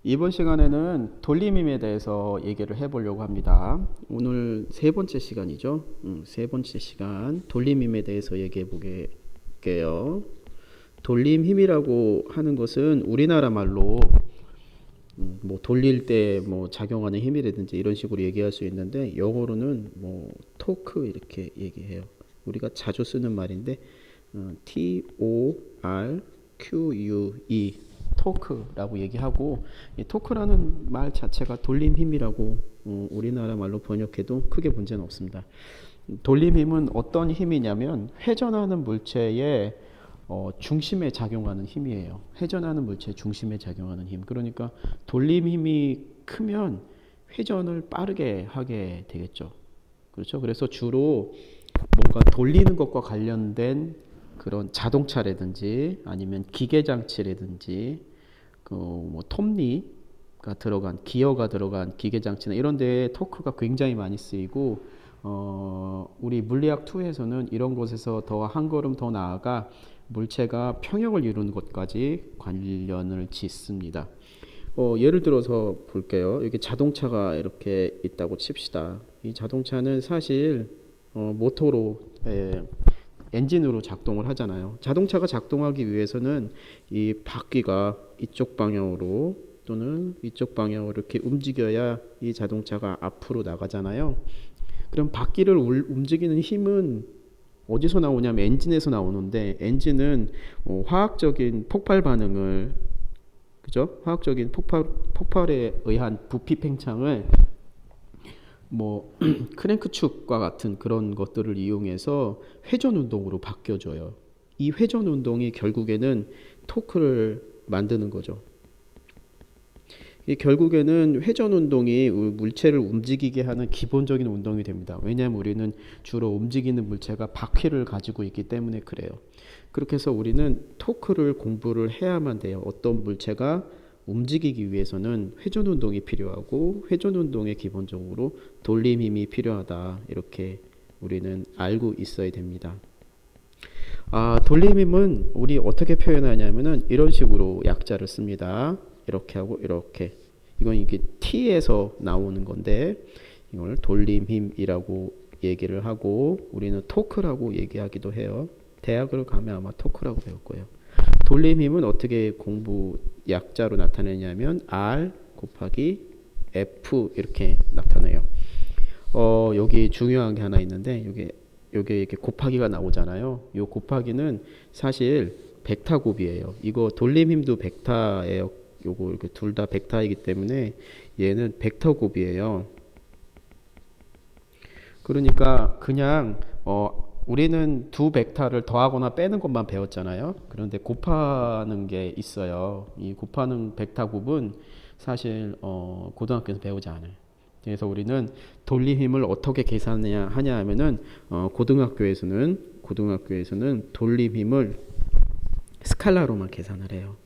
이번 시간에는 돌림힘에 대해서 얘기를 해보려고 합니다. 오늘 세 번째 시간이죠. 세 번째 시간 돌림힘에 대해서 얘기해 보게요. 돌림힘이라고 하는 것은 우리나라 말로 뭐 돌릴 때 뭐 작용하는 힘이라든지 이런 식으로 얘기할 수 있는데, 영어로는 뭐 토크 이렇게 얘기해요. 우리가 자주 쓰는 말인데 TORQUE 토크라고 얘기하고, 이 토크라는 말 자체가 돌림 힘이라고 우리나라 말로 번역해도 크게 문제는 없습니다. 돌림 힘은 어떤 힘이냐면 회전하는 물체의 중심에 작용하는 힘이에요. 회전하는 물체의 중심에 작용하는 힘. 그러니까 돌림 힘이 크면 회전을 빠르게 하게 되겠죠. 그렇죠? 그래서 주로 뭔가 돌리는 것과 관련된 그런 자동차라든지 아니면 기계장치라든지 뭐 톱니가 들어간 기어가 들어간 기계장치나 이런 데에 토크가 굉장히 많이 쓰이고, 우리 물리학 2에서는 이런 곳에서 더 한 걸음 더 나아가 물체가 평형을 이루는 것까지 관련을 짓습니다. 예를 들어서 볼게요. 여기 자동차가 이렇게 있다고 칩시다. 이 자동차는 사실 모터로 엔진으로 작동을 하잖아요. 자동차가 작동하기 위해서는 이 바퀴가 이쪽 방향으로 또는 이쪽 방향으로 이렇게 움직여야 이 자동차가 앞으로 나가잖아요. 그럼 바퀴를 움직이는 힘은 어디서 나오냐면 엔진에서 나오는데, 엔진은 화학적인 폭발 반응을, 그죠? 화학적인 폭발에 의한 부피 팽창을 뭐 크랭크축과 같은 그런 것들을 이용해서 회전 운동으로 바뀌어줘요. 이 회전 운동이 결국에는 토크를 만드는 거죠. 이 결국에는 회전 운동이 물체를 움직이게 하는 기본적인 운동이 됩니다. 왜냐하면 우리는 주로 움직이는 물체가 바퀴를 가지고 있기 때문에 그래요. 그렇게 해서 우리는 토크를 공부를 해야만 돼요. 어떤 물체가 움직이기 위해서는 회전 운동이 필요하고, 회전 운동에 기본적으로 돌림 힘이 필요하다, 이렇게 우리는 알고 있어야 됩니다. 돌림 힘은 우리 어떻게 표현하냐면은 이런 식으로 약자를 씁니다. 이렇게 하고 이렇게. 이건 이게 T에서 나오는 건데, 이걸 돌림 힘이라고 얘기를 하고, 우리는 토크라고 얘기하기도 해요. 대학을 가면 아마 토크라고 배울 거예요. 돌림 힘은 어떻게 공부 약자로 나타내냐면 R 곱하기 F 이렇게 나타내요. 여기 중요한 게 하나 있는데, 여기 이렇게 곱하기가 나오잖아요. 이 곱하기는 사실 벡터 곱이에요. 이거 돌림 힘도 벡터예요. 요거 이렇게 둘 다 벡터이기 때문에 얘는 벡터 곱이에요. 그러니까 그냥 우리는 두 벡터를 더하거나 빼는 것만 배웠잖아요. 그런데 곱하는 게 있어요. 이 곱하는 벡터 곱은 사실 고등학교에서 배우지 않아요. 그래서 우리는 돌림 힘을 어떻게 계산하냐 하면은 고등학교에서는 돌림 힘을 스칼라로만 계산을 해요.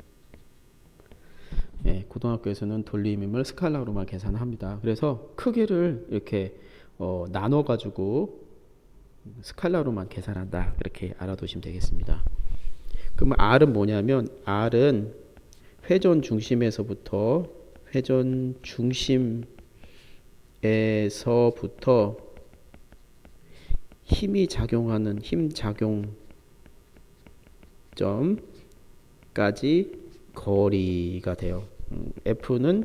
예, 고등학교에서는 돌림 힘을 스칼라로만 계산합니다. 그래서 크기를 이렇게 나눠 가지고 스칼라로만 계산한다, 이렇게 알아두시면 되겠습니다. 그러면 R은 뭐냐면, R은 회전 중심에서부터 힘이 작용하는 힘 작용점까지 거리가 돼요. F는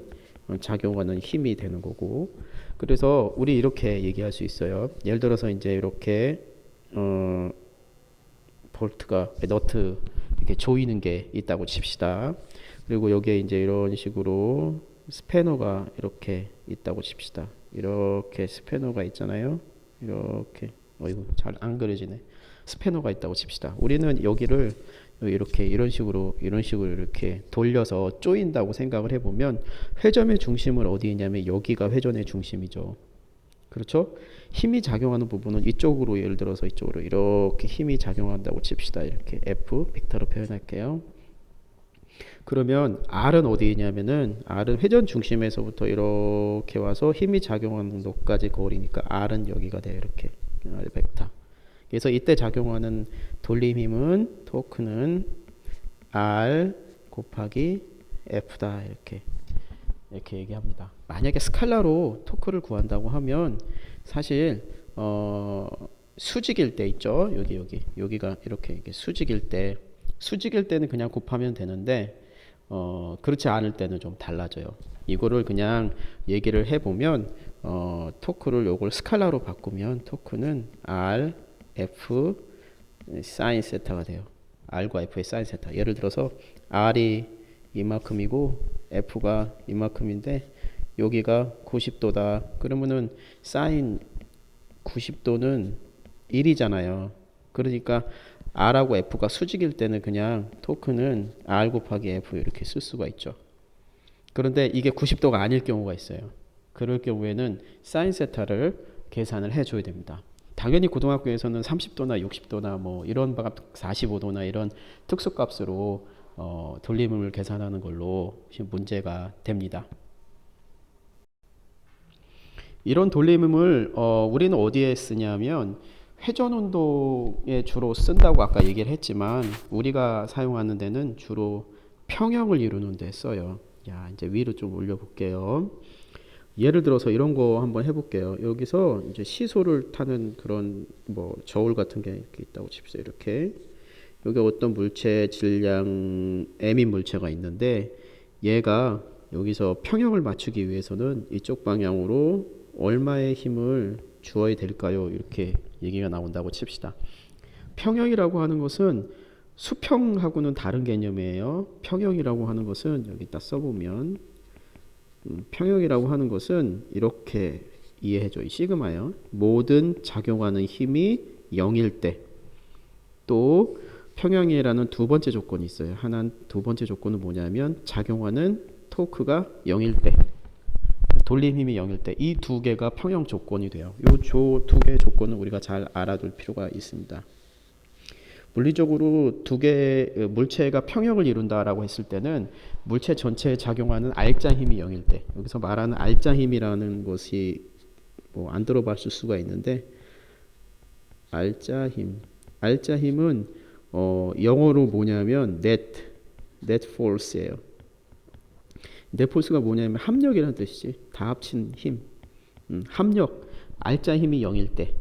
작용하는 힘이 되는 거고, 그래서 우리 이렇게 얘기할 수 있어요. 예를 들어서 이제 이렇게 볼트가 너트 이렇게 조이는 게 있다고 칩시다. 그리고 여기에 이제 이런 식으로 스패너가 이렇게 있다고 칩시다. 이렇게 스패너가 있잖아요. 이렇게 이거 잘 안 그려지네. 스패너가 있다고 칩시다. 우리는 여기를 이렇게 이런 식으로 이렇게 돌려서 조인다고 생각을 해보면, 회전의 중심은 어디 있냐면 여기가 회전의 중심이죠. 그렇죠? 힘이 작용하는 부분은 이쪽으로, 예를 들어서 이쪽으로 이렇게 힘이 작용한다고 칩시다. 이렇게 F 벡터로 표현할게요. 그러면 R은 어디 있냐면은, R은 회전 중심에서부터 이렇게 와서 힘이 작용하는 곳까지 거리니까 R은 여기가 돼요. 이렇게 R 벡터. 그래서 이때 작용하는 돌림 힘은, 토크는 R 곱하기 F다, 이렇게 이렇게 얘기합니다. 만약에 스칼라로 토크를 구한다고 하면 사실 수직일 때 있죠. 여기가 이렇게 수직일 때는 그냥 곱하면 되는데 그렇지 않을 때는 좀 달라져요. 이거를 그냥 얘기를 해보면 토크를 요걸 스칼라로 바꾸면 토크는 R, F, 사인 세타가 돼요. R과 F의 사인 세타. 예를 들어서 R이 이만큼이고 F가 이만큼인데 여기가 90도다. 그러면은 사인 90도는 1이잖아요. 그러니까 R하고 F가 수직일 때는 그냥 토크는 R 곱하기 F 이렇게 쓸 수가 있죠. 그런데 이게 90도가 아닐 경우가 있어요. 그럴 경우에는 사인 세타를 계산을 해줘야 됩니다. 당연히 고등학교에서는 30도나 60도나 뭐 이런 45도나 이런 특수값으로 돌림을 계산하는 걸로 문제가 됩니다. 이런 돌림을 우리는 어디에 쓰냐면 회전 운동에 주로 쓴다고 아까 얘기를 했지만 우리가 사용하는 데는 주로 평형을 이루는 데 써요. 야, 이제 위로 좀 올려 볼게요. 예를 들어서 이런 거 한번 해볼게요. 여기서 이제 시소를 타는 그런 뭐 저울 같은 게 이렇게 있다고 칩시다. 이렇게 여기 어떤 물체 질량 M인 물체가 있는데 얘가 여기서 평형을 맞추기 위해서는 이쪽 방향으로 얼마의 힘을 주어야 될까요? 이렇게 얘기가 나온다고 칩시다. 평형이라고 하는 것은 수평하고는 다른 개념이에요. 평형이라고 하는 것은 여기다 써보면 평형이라고 하는 것은 이렇게 이해해줘. 이 시그마요. 모든 작용하는 힘이 0일 때 또 평형이라는 두 번째 조건이 있어요. 두 번째 조건은 뭐냐면 작용하는 토크가 0일 때 돌림 힘이 0일 때 이 두 개가 평형 조건이 돼요. 이 두 개의 조건은 우리가 잘 알아둘 필요가 있습니다. 물리적으로 두 개의 물체가 평형을 이룬다라고 했을 때는 물체 전체에 작용하는 알자 힘이 0일 때 여기서 말하는 알자 힘이라는 것이 뭐 안 들어봤을 수가 있는데 알자 힘은 영어로 뭐냐면 net force예요. net force가 뭐냐면 합력이라는 뜻이지. 다 합친 힘. 합력. 알자 힘이 0일 때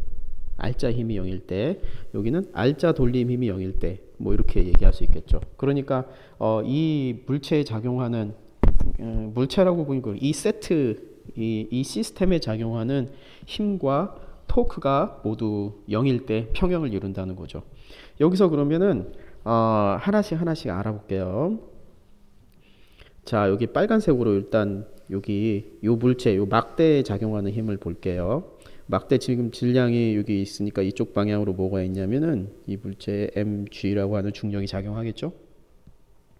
여기는 알자 돌림 힘이 0일 때 뭐 이렇게 얘기할 수 있겠죠. 그러니까 이 물체에 작용하는 물체라고 보니까 이 세트 이 시스템에 작용하는 힘과 토크가 모두 0일 때 평형을 이룬다는 거죠. 여기서 그러면은 하나씩 알아볼게요. 자, 여기 빨간색으로 일단 여기 요 물체 요 막대에 작용하는 힘을 볼게요. 막대 지금 질량이 여기 있으니까 이쪽 방향으로 뭐가 있냐면은 이 물체에 mg라고 하는 중력이 작용하겠죠.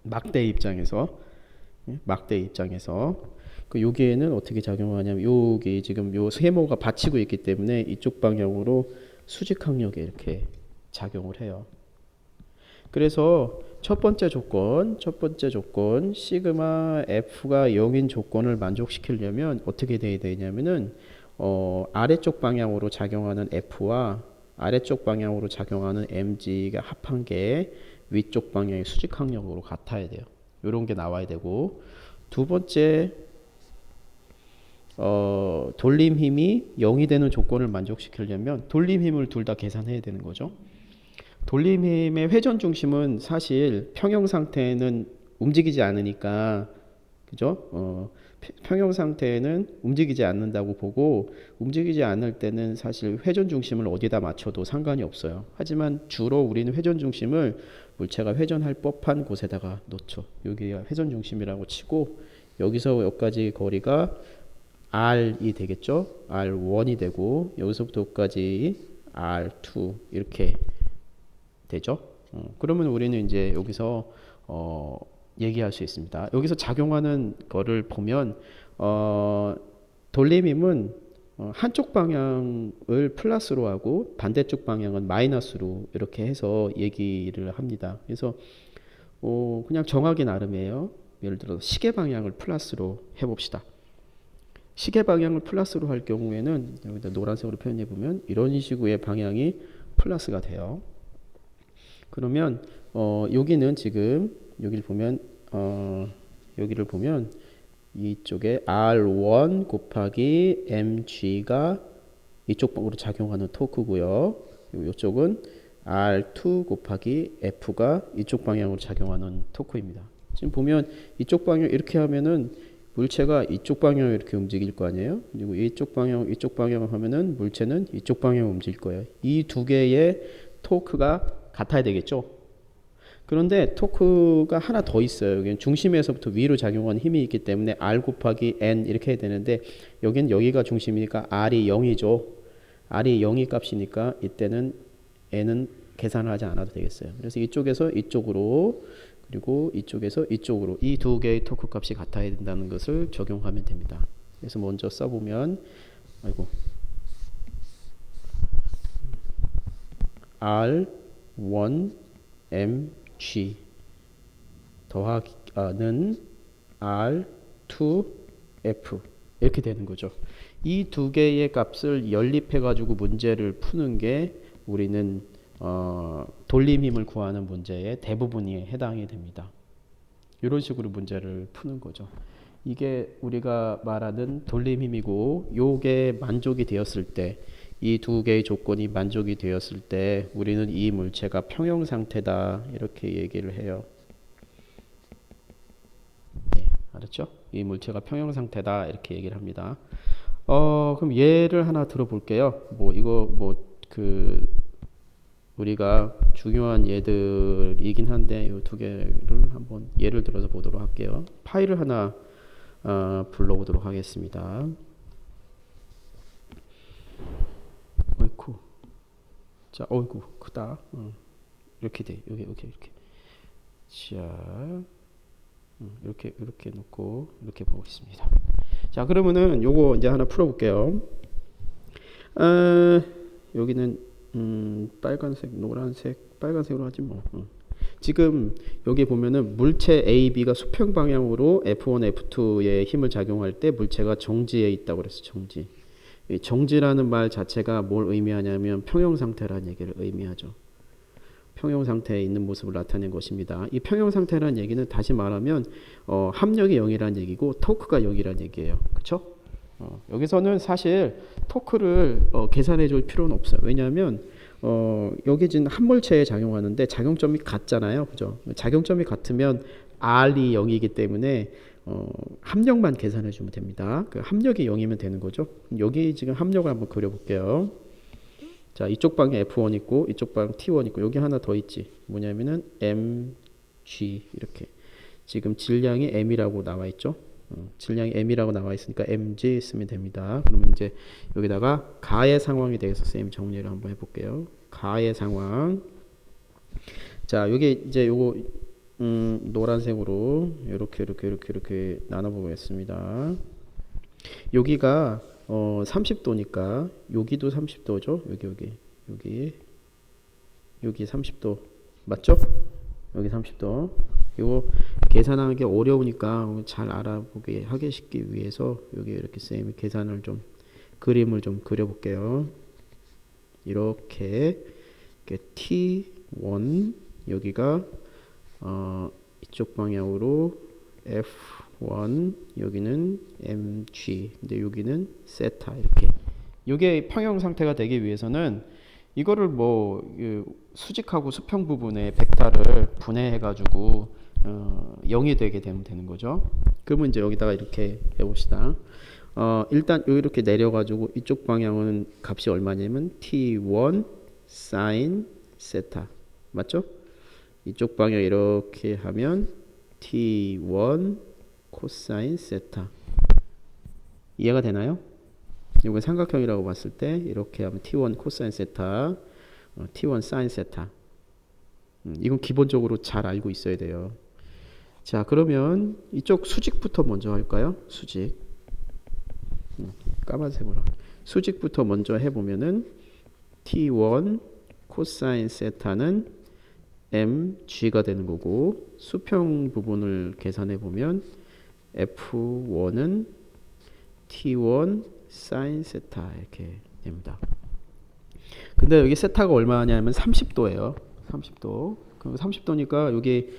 막대 입장에서 그 여기에는 어떻게 작용하냐면 여기 지금 요 세모가 받치고 있기 때문에 이쪽 방향으로 수직항력이 이렇게 작용을 해요. 그래서 첫 번째 조건 시그마 F가 0인 조건을 만족시키려면 어떻게 돼야 되냐면은 아래쪽 방향으로 작용하는 F와 아래쪽 방향으로 작용하는 mg가 합한 게 위쪽 방향의 수직항력으로 같아야 돼요. 이런 게 나와야 되고 두 번째 돌림 힘이 0이 되는 조건을 만족시키려면 돌림 힘을 둘 다 계산해야 되는 거죠. 돌림 힘의 회전 중심은 사실 평형 상태는 움직이지 않으니까 그죠? 평형 상태는 움직이지 않는다고 보고 움직이지 않을 때는 사실 회전 중심을 어디다 맞춰도 상관이 없어요. 하지만 주로 우리는 회전 중심을 물체가 회전할 법한 곳에다가 놓죠. 여기가 회전 중심이라고 치고 여기서 여기까지 거리가 R이 되겠죠. R1이 되고 여기서부터 여기까지 R2 이렇게 되죠. 그러면 우리는 이제 여기서 얘기할 수 있습니다. 여기서 작용하는 거를 보면 돌림힘은 한쪽 방향을 플러스로 하고 반대쪽 방향은 마이너스로 이렇게 해서 얘기를 합니다. 그래서 그냥 정하기 나름이에요. 예를 들어 시계 방향을 플러스로 해봅시다. 시계 방향을 플러스로 할 경우에는 여기다 노란색으로 표현해 보면 이런 식의 방향이 플러스가 돼요. 그러면 여기는 지금 여기를 보면 이쪽에 R1 곱하기 mg가 이쪽 방으로 작용하는 토크고요. 이쪽은 R2 곱하기 F가 이쪽 방향으로 작용하는 토크입니다. 지금 보면 이쪽 방향 이렇게 하면은 물체가 이쪽 방향으로 이렇게 움직일 거 아니에요. 그리고 이쪽 방향 하면은 물체는 이쪽 방향으로 움직일 거예요. 이 두 개의 토크가 같아야 되겠죠. 그런데 토크가 하나 더 있어요. 여기는 중심에서부터 위로 작용하는 힘이 있기 때문에 R 곱하기 N 이렇게 해야 되는데 여기는 여기가 중심이니까 R이 0이죠. R이 0이 값이니까 이때는 N은 계산을 하지 않아도 되겠어요. 그래서 이쪽에서 이쪽으로 그리고 이쪽에서 이쪽으로 이 두 개의 토크 값이 같아야 된다는 것을 적용하면 됩니다. 그래서 먼저 써보면 R1 mg 더하기는 R2 F 이렇게 되는 거죠. 이 두 개의 값을 연립해 가지고 문제를 푸는 게 우리는 돌림 힘을 구하는 문제의 대부분이 해당이 됩니다. 이런 식으로 문제를 푸는 거죠. 이게 우리가 말하는 돌림 힘이고 요게 만족이 되었을 때 이 두 개의 조건이 만족이 되었을 때 우리는 이 물체가 평형 상태다 이렇게 얘기를 해요. 네, 알았죠? 이 물체가 평형 상태다 이렇게 얘기를 합니다. 그럼 예를 하나 들어볼게요. 우리가 중요한 예들이긴 한데 이 두 개를 한번 예를 들어서 보도록 할게요. 파일을 하나 불러보도록 하겠습니다. 어이쿠. 자, 어이구 크다. 이렇게 돼. 이렇게. 자, 이렇게 놓고 이렇게 보겠습니다. 자, 그러면은 요거 이제 하나 풀어볼게요. 여기는 빨간색, 노란색, 빨간색으로 하지 뭐. 지금 여기 보면은 물체 A, B가 수평 방향으로 F1, F2의 힘을 작용할 때 물체가 정지에 있다고 그랬어. 정지. 이 정지라는 말 자체가 뭘 의미하냐면 평형 상태라는 얘기를 의미하죠. 평형 상태에 있는 모습을 나타낸 것입니다. 이 평형 상태라는 얘기는 다시 말하면 합력이 0이라는 얘기고 토크가 0이라는 얘기예요. 그렇죠? 여기서는 사실 토크를 계산해 줄 필요는 없어요. 왜냐하면 여기 지금 한 물체에 작용하는데 작용점이 같잖아요. 그죠? 작용점이 같으면 R이 0이기 때문에 합력만 계산해 주면 됩니다. 그 합력이 0이면 되는 거죠. 여기 지금 합력을 한번 그려볼게요. 자, 이쪽 방에 F1 있고 이쪽 방 T1 있고 여기 하나 더 있지. 뭐냐면은 mg 이렇게 지금 질량이 m이라고 나와 있죠. 질량이 m이라고 나와 있으니까 mg 쓰면 됩니다. 그러면 이제 여기다가 가의 상황에 대해서 쌤 정리를 한번 해볼게요. 가의 상황. 자, 여기 이제 요거 노란색으로 이렇게 나눠보겠습니다. 여기가 30도니까 여기도 30도죠. 여기 30도 맞죠? 여기 30도. 이거 계산하기 어려우니까 잘 알아보게 하게 시키기 위해서 여기 이렇게 쌤이 계산을 좀 그림을 좀 그려볼게요. 이렇게 T1 여기가 이쪽 방향으로 F1 여기는 mg 근데 여기는 세타 이렇게 이게 평형 상태가 되기 위해서는 이거를 수직하고 수평 부분의 벡터를 분해해 가지고 0이 되게 되면 되는 거죠. 그러면 이제 여기다가 이렇게 해봅시다. 일단 이렇게 내려 가지고 이쪽 방향은 값이 얼마냐면 T1 sin 세타 맞죠? 이쪽 방향 이렇게 하면 T1 코사인 세타 이해가 되나요? 이건 삼각형이라고 봤을 때 이렇게 하면 T1 코사인 세타 T1 사인 세타 이건 기본적으로 잘 알고 있어야 돼요. 자, 그러면 이쪽 수직부터 먼저 할까요? 수직 까만색으로 수직부터 먼저 해보면은 T1 코사인 세타는 mg가 되는 거고 수평 부분을 계산해 보면 F1은 T1 sin 세타 이렇게 됩니다. 근데 여기 세타가 얼마냐면 30도예요. 30도. 그럼 30도니까 여기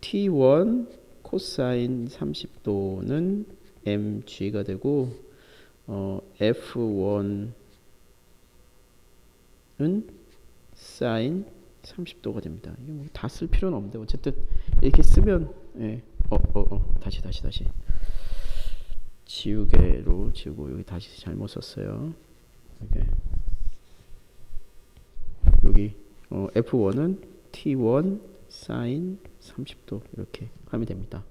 T1 코사인 30도는 mg가 되고 f1은 사인 30도가 됩니다. 이게 뭐 다 쓸 필요는 없는데 어쨌든 이렇게 쓰면 예. 다시 지우개로 지우고 여기 다시 잘못 썼어요. 여기 F1은 T1 사인 30도 이렇게 하면 됩니다.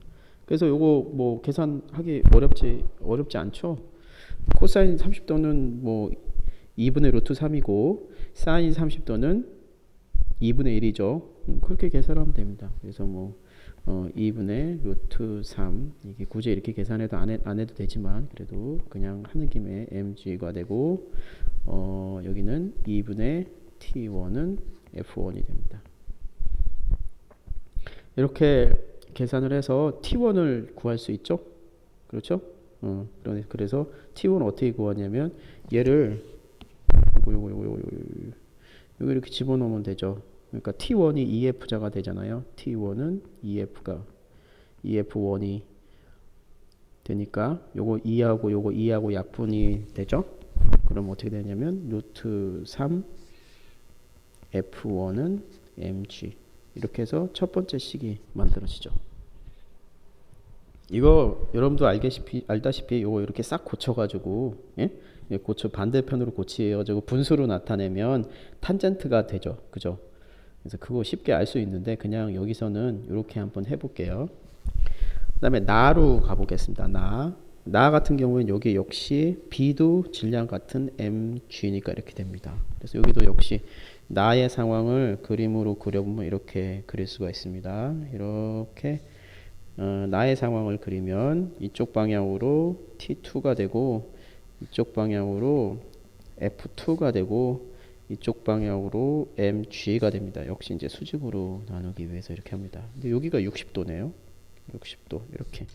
그래서 요거 뭐 계산하기 어렵지 않죠? 코사인 30도는 뭐 2분의 루트 3이고 사인 30도는 2분의 1이죠. 그렇게 계산하면 됩니다. 그래서 뭐 2분의 루트 3 이게 굳이 이렇게 계산해도 안 해도 되지만 그래도 그냥 하는 김에 mg가 되고 여기는 2분의 t1은 f1이 됩니다. 이렇게 계산을 해서 t1을 구할 수 있죠. 그렇죠? 그래서 t1 어떻게 구하냐면 얘를 요거 이렇게 집어넣으면 되죠. 그러니까 T1이 EF자가 되잖아요. T1은 EF1이 되니까 요거 2하고 약분이 되죠. 그럼 어떻게 되냐면 루트 3 F1은 mg 이렇게 해서 첫 번째 식이 만들어지죠. 이거 여러분도 알다시피 요거 이렇게 싹 고쳐가지고 반대편으로 고치해가지고 분수로 나타내면 탄젠트가 되죠. 그죠? 그래서 그거 쉽게 알 수 있는데 그냥 여기서는 이렇게 한번 해볼게요. 그 다음에 나로 가보겠습니다. 나 같은 경우는 여기 역시 B도 질량 같은 mg니까 이렇게 됩니다. 그래서 여기도 역시 나의 상황을 그림으로 그려보면 이렇게 그릴 수가 있습니다. 이렇게 나의 상황을 그리면 이쪽 방향으로 T2가 되고 이쪽 방향으로 F2가 되고 이쪽 방향으로 mg가 됩니다. 역시 이제 수직으로 나누기 위해서 이렇게 합니다. 근데 여기가 60도네요. 60도 이렇게.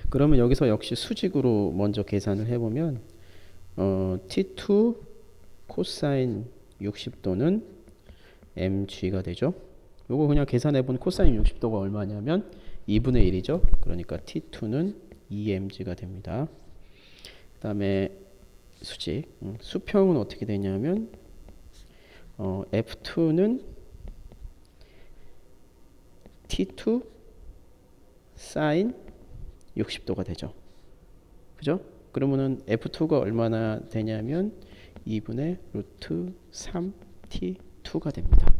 그러면 여기서 역시 수직으로 먼저 계산을 해보면 T2 코사인 60도는 mg가 되죠. 요거 그냥 계산해본 코사인 60도가 얼마냐면 2분의 1이죠. 그러니까 T2는 2mg가 됩니다. 그 다음에 수평은 어떻게 되냐면 F2는 T2 사인 60도가 되죠. 그죠? 그러면은 F2가 얼마나 되냐면 2분의 루트 3T2가 됩니다.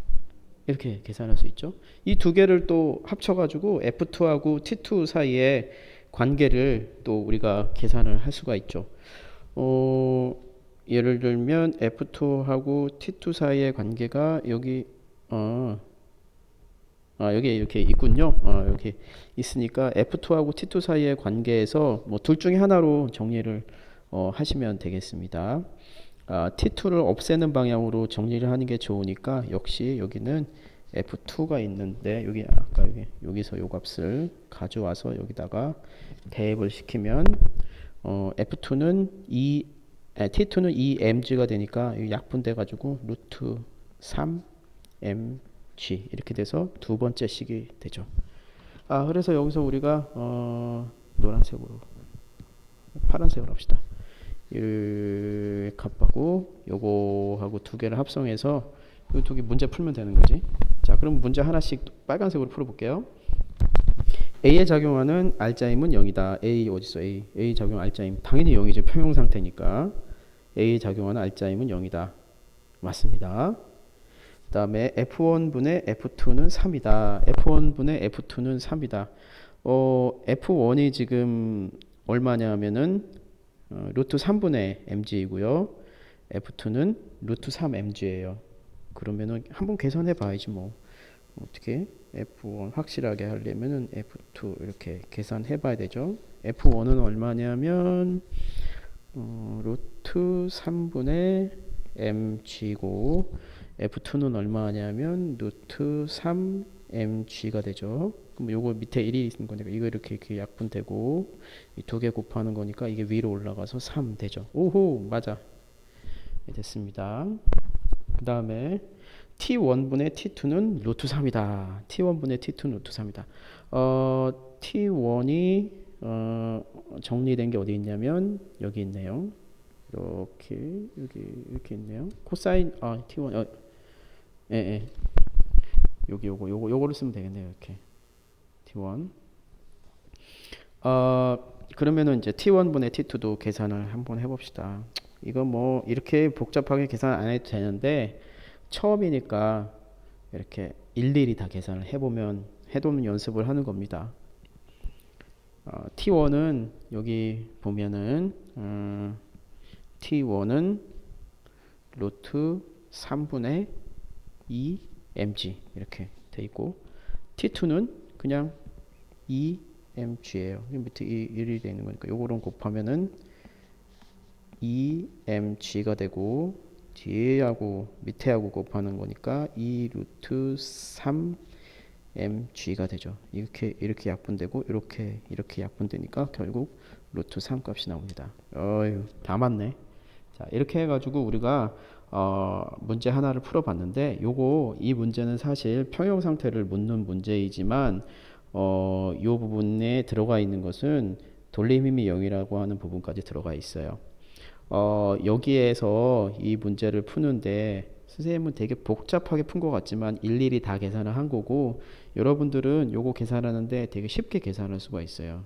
이렇게 계산할 수 있죠. 이 두 개를 또 합쳐가지고 F2하고 T2 사이의 관계를 또 우리가 계산을 할 수가 있죠. 예를 들면 F2하고 T2 사이의 관계가 여기 여기 이렇게 있군요. 이렇게 있으니까 F2하고 T2 사이의 관계에서 뭐 둘 중에 하나로 정리를 하시면 되겠습니다. T2를 없애는 방향으로 정리를 하는 게 좋으니까 역시 여기는 F2가 있는데 여기 아까 여기서 요 값을 가져와서 여기다가 대입을 시키면 F2는 T2는 2mg가 되니까 약분돼 가지고 루트 3mg 이렇게 돼서 두 번째 식이 되죠. 그래서 여기서 우리가 노란색으로 파란색으로 합시다. 이 값하고 요거하고 두 개를 합성해서 이 두 개 문제 풀면 되는 거지. 자, 그럼 문제 하나씩 빨간색으로 풀어볼게요. A에 작용하는 알짜임은 0이다. A 어딨어? A 작용 알짜임 당연히 0이지. 평형 상태니까 A에 작용하는 알짜임은 0이다. 맞습니다. 그 다음에 F1분의 F2는 3이다. F1분의 F2는 3이다. F1이 지금 얼마냐면은 루트 3분의 mg이고요. F2는 루트 3mg예요. 그러면은 한번 계산해 봐야지 뭐. 어떻게 F1 확실하게 하려면은 F2 이렇게 계산해 봐야 되죠. F1은 얼마냐면 루트 3분의 mg고 F2는 얼마냐면 루트 3mg가 되죠. 그럼 요거 밑에 1이 있는 거니까 이거 이렇게 약분되고 이 두 개 곱하는 거니까 이게 위로 올라가서 3 되죠. 오호, 맞아. 됐습니다. 그 다음에 T1분의 T2는 루트 3이다. T1분의 T2는 루트 3이다. T1이 정리된 게 어디 있냐면 여기 있네요. 이렇게 여기 이렇게 있네요. 코사인 T1 예, 예. 여기 요거를 쓰면 되겠네요. 이렇게 T1 그러면은 이제 T1분의 T2도 계산을 한번 해봅시다. 이거 뭐 이렇게 복잡하게 계산 안 해도 되는데 처음이니까 이렇게 일일이 다 계산을 해두는 연습을 하는 겁니다. T1은 여기 보면은 T1은 루트 3분의 2 mg 이렇게 돼 있고 T2는 그냥 2 mg예요. 밑에 1이 되어 있는 거니까 요거랑 곱하면은 2 mg가 되고 뒤에하고 밑에하고 곱하는 거니까 2 루트 3 mg가 되죠. 이렇게 약분되고 이렇게 약분되니까 결국 루트 3 값이 나옵니다. 어휴, 다 맞네. 자, 이렇게 해가지고 우리가 문제 하나를 풀어봤는데 이 문제는 사실 평형 상태를 묻는 문제이지만 이 부분에 들어가 있는 것은 돌림 힘이 0이라고 하는 부분까지 들어가 있어요. 여기에서 이 문제를 푸는데 선생님은 되게 복잡하게 푼 것 같지만 일일이 다 계산을 한 거고 여러분들은 요거 계산하는데 되게 쉽게 계산할 수가 있어요.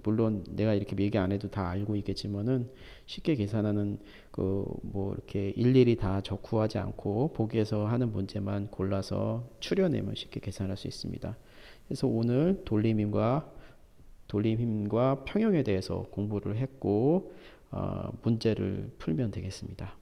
물론 내가 이렇게 얘기 안 해도 다 알고 있겠지만은 쉽게 계산하는 그 뭐 이렇게 일일이 다 적구하지 않고 보기에서 하는 문제만 골라서 추려내면 쉽게 계산할 수 있습니다. 그래서 오늘 돌림힘과 평형에 대해서 공부를 했고 문제를 풀면 되겠습니다.